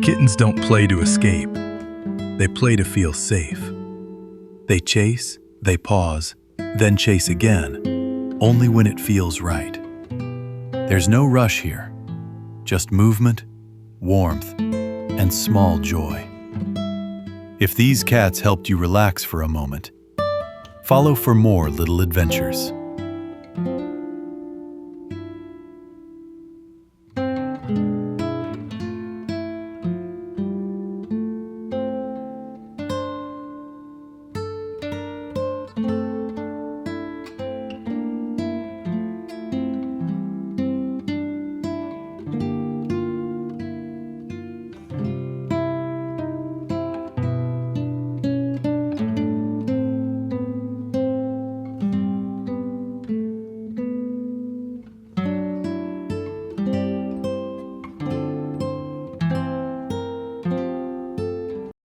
Kittens don't play to escape. They play to feel safe. They chase, they pause, then chase again, only when it feels right. There's no rush here, just movement, warmth, and small joy. If these cats helped you relax for a moment, follow for more little adventures.